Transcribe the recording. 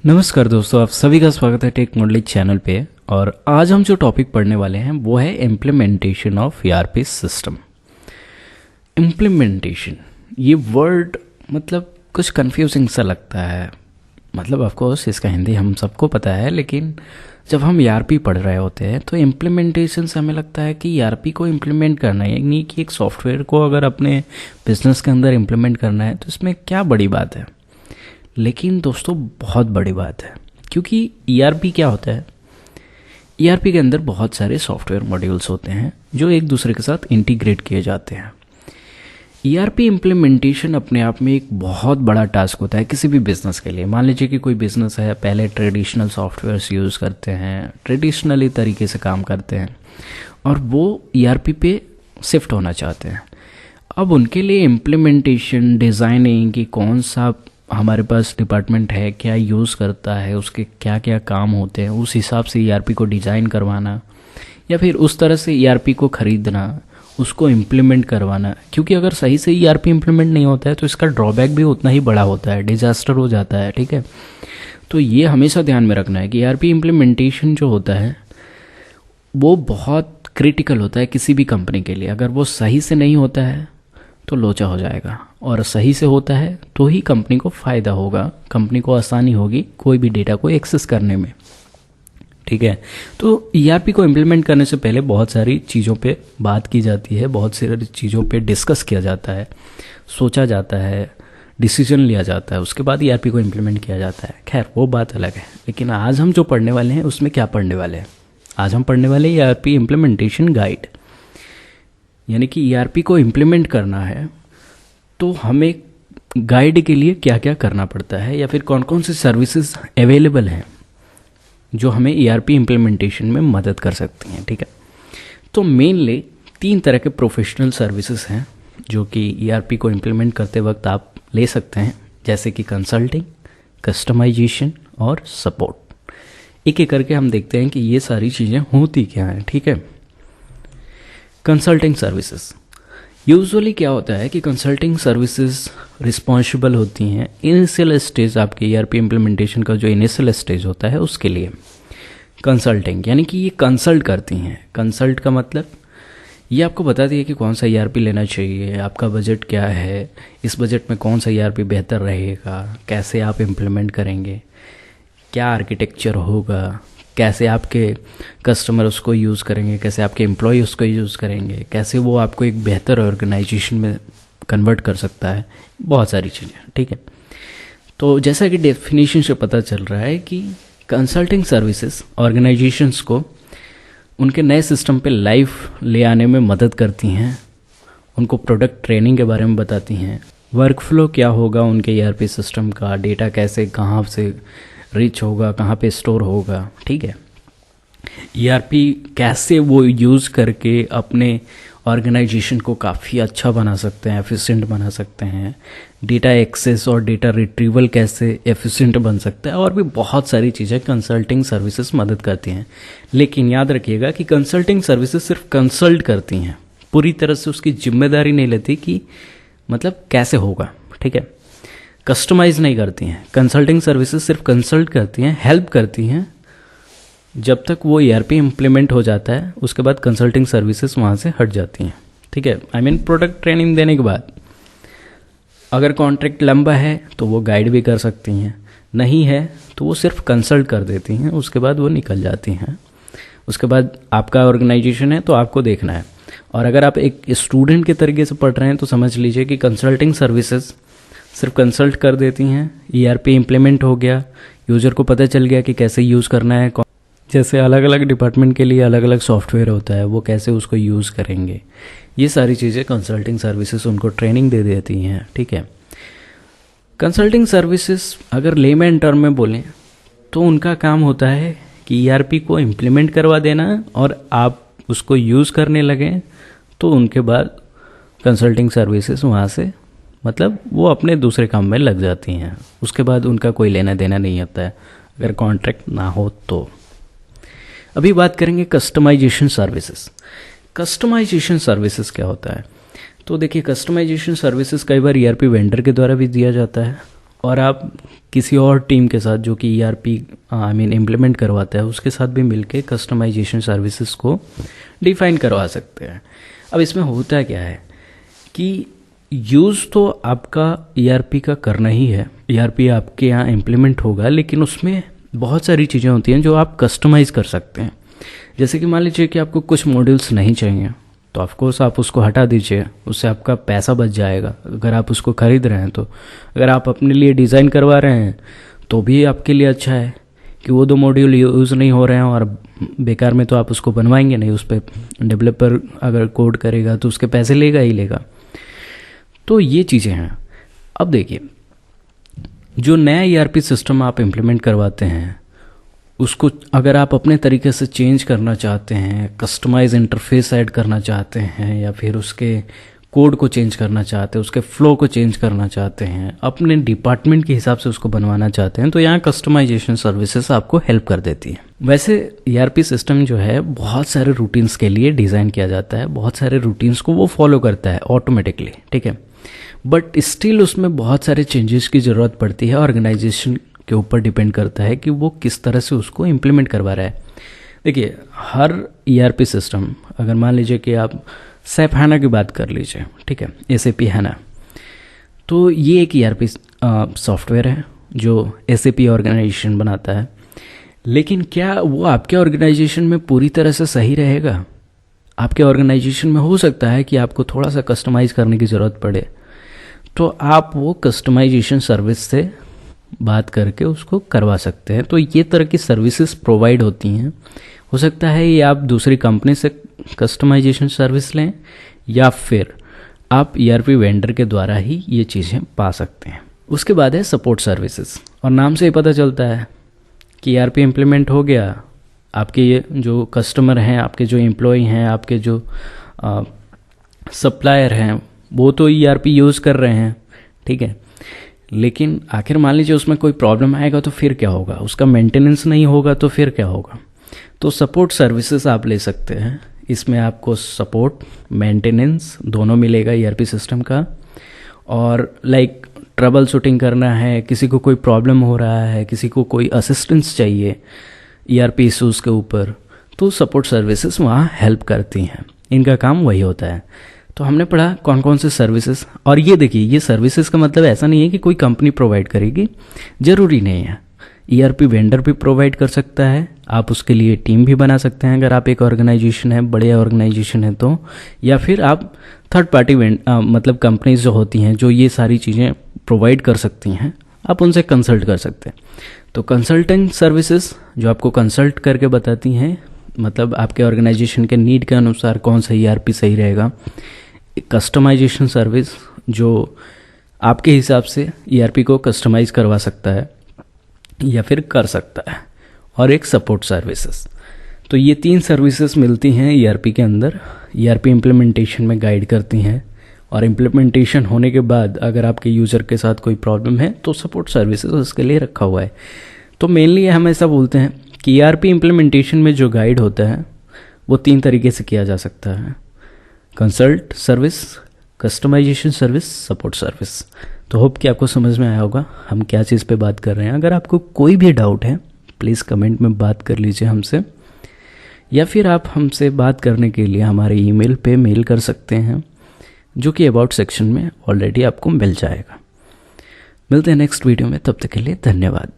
नमस्कार दोस्तों, आप सभी का स्वागत है टेक नॉलेज चैनल पे। और आज हम जो टॉपिक पढ़ने वाले हैं वो है implementation of ERP system. Implementation, ये वर्ड मतलब कुछ कंफ्यूजिंग सा लगता है। मतलब ऑफ कोर्स इसका हिंदी हम सबको पता है, लेकिन जब हम ईआरपी पढ़ रहे होते हैं तो इम्प्लीमेंटेशन से हमें लगता है कि ईआरपी को इम्प्लीमेंट करना है, यानी कि एक सॉफ्टवेयर को अगर अपने बिजनेस के अंदर इम्प्लीमेंट करना है तो इसमें क्या बड़ी बात है। लेकिन दोस्तों बहुत बड़ी बात है, क्योंकि ईआरपी क्या होता है। ईआरपी के अंदर बहुत सारे सॉफ्टवेयर मॉड्यूल्स होते हैं जो एक दूसरे के साथ इंटीग्रेट किए जाते हैं। ईआरपी इम्प्लीमेंटेशन अपने आप में एक बहुत बड़ा टास्क होता है किसी भी बिजनेस के लिए। मान लीजिए कि कोई बिजनेस है, पहले ट्रेडिशनल सॉफ्टवेयर्स यूज़ करते हैं, ट्रेडिशनली तरीके से काम करते हैं, और वो ईआरपी पे शिफ्ट होना चाहते हैं। अब उनके लिए इम्प्लीमेंटेशन, डिज़ाइनिंग कि कौन सा हमारे पास डिपार्टमेंट है, क्या यूज़ करता है, उसके क्या क्या काम होते हैं, उस हिसाब से ईआरपी को डिज़ाइन करवाना, या फिर उस तरह से ईआरपी को ख़रीदना, उसको इम्प्लीमेंट करवाना। क्योंकि अगर सही से ईआरपी इम्प्लीमेंट नहीं होता है तो इसका ड्रॉबैक भी उतना ही बड़ा होता है, डिजास्टर हो जाता है। ठीक है, तो ये हमेशा ध्यान में रखना है कि ईआरपी इम्प्लीमेंटेशन जो होता है वो बहुत क्रिटिकल होता है किसी भी कंपनी के लिए। अगर वो सही से नहीं होता है तो लोचा हो जाएगा, और सही से होता है तो ही कंपनी को फ़ायदा होगा, कंपनी को आसानी होगी कोई भी डेटा को एक्सेस करने में। ठीक है, तो ईआरपी को इम्प्लीमेंट करने से पहले बहुत सारी चीज़ों पे बात की जाती है, बहुत सारी चीज़ों पे डिस्कस किया जाता है, सोचा जाता है, डिसीजन लिया जाता है, उसके बाद ईआरपी को इम्प्लीमेंट किया जाता है। खैर वो बात अलग है, लेकिन आज हम जो पढ़ने वाले हैं उसमें क्या पढ़ने वाले हैं। आज हम पढ़ने वाले हैं ईआरपी इम्प्लीमेंटेशन गाइड। यानी कि ईआरपी को इम्प्लीमेंट करना है तो हमें गाइड के लिए क्या क्या करना पड़ता है, या फिर कौन कौन सी सर्विसेज अवेलेबल हैं जो हमें ईआरपी इम्प्लीमेंटेशन में मदद कर सकती हैं। ठीक है, तो मेनली 3 तरह के प्रोफेशनल सर्विसेज हैं जो कि ईआरपी को इम्प्लीमेंट करते वक्त आप ले सकते हैं, जैसे कि कंसल्टिंग, कस्टमाइजेशन और सपोर्ट। एक एक करके हम देखते हैं कि ये सारी चीज़ें होती क्या हैं। ठीक है, कंसल्टिंग सर्विसेज यूजुअली क्या होता है कि कंसल्टिंग सर्विसेज रिस्पॉन्सिबल होती हैं इनिशियल स्टेज, आपके ईआरपी इम्प्लीमेंटेशन का जो इनिशियल स्टेज होता है उसके लिए। कंसल्टिंग यानी कि ये कंसल्ट करती हैं। कंसल्ट का मतलब ये आपको बताती है कि कौन सा ईआरपी लेना चाहिए, आपका बजट क्या है, इस बजट में कौन सा ईआरपी बेहतर रहेगा, कैसे आप इम्प्लीमेंट करेंगे, क्या आर्किटेक्चर होगा, कैसे आपके कस्टमर उसको यूज़ करेंगे, कैसे आपके एम्प्लॉय उसको यूज़ करेंगे, कैसे वो आपको एक बेहतर ऑर्गेनाइजेशन में कन्वर्ट कर सकता है, बहुत सारी चीज़ें। ठीक है, तो जैसा कि डेफिनेशन से पता चल रहा है कि कंसल्टिंग सर्विसेज ऑर्गेनाइजेशंस को उनके नए सिस्टम पे लाइफ ले आने में मदद करती हैं, उनको प्रोडक्ट ट्रेनिंग के बारे में बताती हैं, वर्क फ्लो क्या होगा उनके ईआरपी सिस्टम का, डेटा कैसे कहाँ से रीच होगा, कहाँ पे स्टोर होगा। ठीक है, ईआरपी कैसे वो यूज़ करके अपने ऑर्गेनाइजेशन को काफ़ी अच्छा बना सकते हैं, एफिशिएंट बना सकते हैं, डेटा एक्सेस और डेटा रिट्रीवल कैसे एफिशिएंट बन सकता है, और भी बहुत सारी चीज़ें कंसल्टिंग सर्विसेज मदद करती हैं। लेकिन याद रखिएगा कि कंसल्टिंग सर्विसेज सिर्फ कंसल्ट करती हैं, पूरी तरह से उसकी जिम्मेदारी नहीं लेती कि मतलब कैसे होगा। ठीक है, कस्टमाइज़ नहीं करती हैं। कंसल्टिंग सर्विसेज सिर्फ कंसल्ट करती हैं, हेल्प करती हैं। जब तक वो ईआरपी इम्प्लीमेंट हो जाता है उसके बाद कंसल्टिंग सर्विसेज वहाँ से हट जाती हैं। ठीक है, आई मीन प्रोडक्ट ट्रेनिंग देने के बाद अगर कॉन्ट्रैक्ट लंबा है तो वो गाइड भी कर सकती हैं, नहीं है तो वो सिर्फ कंसल्ट कर देती हैं, उसके बाद वो निकल जाती हैं। उसके बाद आपका ऑर्गेनाइजेशन है तो आपको देखना है। और अगर आप एक स्टूडेंट के तरीके से पढ़ रहे हैं तो समझ लीजिए कि कंसल्टिंग सर्विसेज सिर्फ कंसल्ट कर देती हैं, ईआरपी इम्प्लीमेंट हो गया, यूज़र को पता चल गया कि कैसे यूज़ करना है, जैसे अलग अलग डिपार्टमेंट के लिए अलग अलग सॉफ्टवेयर होता है, वो कैसे उसको यूज़ करेंगे, ये सारी चीज़ें कंसल्टिंग सर्विसेज उनको ट्रेनिंग दे देती हैं। ठीक है, कंसल्टिंग सर्विसेज अगर लेमैन टर्म में बोलें तो उनका काम होता है कि ईआरपी को इम्प्लीमेंट करवा देना, और आप उसको यूज़ करने लगें तो उनके बाद कंसल्टिंग सर्विसेज वहाँ से मतलब वो अपने दूसरे काम में लग जाती हैं। उसके बाद उनका कोई लेना देना नहीं होता है अगर कॉन्ट्रैक्ट ना हो तो। अभी बात करेंगे कस्टमाइजेशन सर्विसेज। कस्टमाइजेशन सर्विसेज क्या होता है, तो देखिए कस्टमाइजेशन सर्विसेज कई बार ईआरपी वेंडर के द्वारा भी दिया जाता है, और आप किसी और टीम के साथ जो कि ERP इम्प्लीमेंट करवाता है उसके साथ भी मिलके कस्टमाइजेशन सर्विसेज को डिफाइन करवा सकते हैं। अब इसमें होता क्या है कि यूज़ तो आपका ERP का करना ही है, ERP आपके यहाँ इम्प्लीमेंट होगा, लेकिन उसमें बहुत सारी चीज़ें होती हैं जो आप कस्टमाइज़ कर सकते हैं। जैसे कि मान लीजिए कि आपको कुछ मॉड्यूल्स नहीं चाहिए तो ऑफकोर्स आप उसको हटा दीजिए, उससे आपका पैसा बच जाएगा अगर आप उसको ख़रीद रहे हैं तो। अगर आप अपने लिए डिज़ाइन करवा रहे हैं तो भी आपके लिए अच्छा है कि वो 2 मॉड्यूल यूज़ नहीं हो रहे हैं और बेकार में तो आप उसको बनवाएंगे नहीं, उस पर डेवलपर अगर कोड करेगा तो उसके पैसे लेगा ही लेगा। तो ये चीज़ें हैं। अब देखिए, जो नया ERP सिस्टम आप इम्प्लीमेंट करवाते हैं उसको अगर आप अपने तरीके से चेंज करना चाहते हैं, कस्टमाइज इंटरफेस ऐड करना चाहते हैं, या फिर उसके कोड को चेंज करना चाहते हैं, उसके फ्लो को चेंज करना चाहते हैं, अपने डिपार्टमेंट के हिसाब से उसको बनवाना चाहते हैं, तो यहाँ कस्टमाइजेशन सर्विसेज आपको हेल्प कर देती है। वैसे ERP सिस्टम जो है बहुत सारे रूटीन्स के लिए डिज़ाइन किया जाता है, बहुत सारे रूटीन्स को वो फॉलो करता है ऑटोमेटिकली, ठीक है। बट स्टिल उसमें बहुत सारे चेंजेस की ज़रूरत पड़ती है। ऑर्गेनाइजेशन के ऊपर डिपेंड करता है कि वो किस तरह से उसको इम्प्लीमेंट करवा रहा है। देखिए, हर ERP सिस्टम, अगर मान लीजिए कि आप SAP HANA की बात कर लीजिए, ठीक है, SAP HANA, तो ये एक ERP सॉफ्टवेयर है जो SAP ऑर्गेनाइजेशन बनाता है। लेकिन क्या वो आपके ऑर्गेनाइजेशन में पूरी तरह से सही रहेगा? आपके ऑर्गेनाइजेशन में हो सकता है कि आपको थोड़ा सा कस्टमाइज़ करने की ज़रूरत पड़े, तो आप वो कस्टमाइजेशन सर्विस से बात करके उसको करवा सकते हैं। तो ये तरह की सर्विसेज प्रोवाइड होती हैं। हो सकता है ये आप दूसरी कंपनी से कस्टमाइजेशन सर्विस लें, या फिर आप ERP वेंडर के द्वारा ही ये चीज़ें पा सकते हैं। उसके बाद है सपोर्ट सर्विसेज, और नाम से ही पता चलता है कि ERP इम्प्लीमेंट हो गया, आपके ये जो कस्टमर हैं, आपके जो एम्प्लॉय हैं, आपके जो सप्लायर हैं, वो तो ERP यूज़ कर रहे हैं, ठीक है। लेकिन आखिर मान लीजिए उसमें कोई प्रॉब्लम आएगा तो फिर क्या होगा? उसका मेंटेनेंस नहीं होगा तो फिर क्या होगा? तो सपोर्ट सर्विसेज आप ले सकते हैं। इसमें आपको सपोर्ट, मेंटेनेंस दोनों मिलेगा ERP सिस्टम का। और लाइक ट्रबल शूटिंग करना है, किसी को कोई प्रॉब्लम हो रहा है, किसी को कोई असिस्टेंस चाहिए ERP इशूज़ के ऊपर, तो सपोर्ट सर्विसेज वहाँ हेल्प करती हैं। इनका काम वही होता है। तो हमने पढ़ा कौन कौन से सर्विसेज। और ये देखिए, ये सर्विसेज का मतलब ऐसा नहीं है कि कोई कंपनी प्रोवाइड करेगी, ज़रूरी नहीं है। ERP वेंडर भी प्रोवाइड कर सकता है, आप उसके लिए टीम भी बना सकते हैं अगर आप एक ऑर्गेनाइजेशन है, बड़े ऑर्गेनाइजेशन है तो। या फिर आप थर्ड पार्टी मतलब कंपनीज जो होती हैं जो ये सारी चीज़ें प्रोवाइड कर सकती हैं, आप उनसे कंसल्ट कर सकते हैं। तो कंसल्टिंग सर्विसेज जो आपको कंसल्ट करके बताती हैं, मतलब आपके ऑर्गेनाइजेशन के नीड के अनुसार कौन सा ERP सही रहेगा। कस्टमाइजेशन सर्विस जो आपके हिसाब से ERP को कस्टमाइज़ करवा सकता है या फिर कर सकता है। और एक सपोर्ट सर्विसेज। तो ये 3 सर्विसेज मिलती हैं ERP के अंदर। ERP इम्प्लीमेंटेशन में गाइड करती हैं, और इम्प्लीमेंटेशन होने के बाद अगर आपके यूज़र के साथ कोई प्रॉब्लम है तो सपोर्ट सर्विसेज उसके लिए रखा हुआ है। तो मेनली हम ऐसा बोलते हैं कि ERP इम्प्लीमेंटेशन में जो गाइड होता है वो 3 तरीके से किया जा सकता है: consult service, customization service, support service. तो होप कि आपको समझ में आया होगा हम क्या चीज़ पे बात कर रहे हैं। अगर आपको कोई भी डाउट है प्लीज़ कमेंट में बात कर लीजिए हमसे, या फिर आप हमसे बात करने के लिए हमारे ईमेल पे मेल कर सकते हैं, जो कि अबाउट सेक्शन में ऑलरेडी आपको मिल जाएगा। मिलते हैं नेक्स्ट वीडियो में, तब तक के लिए धन्यवाद।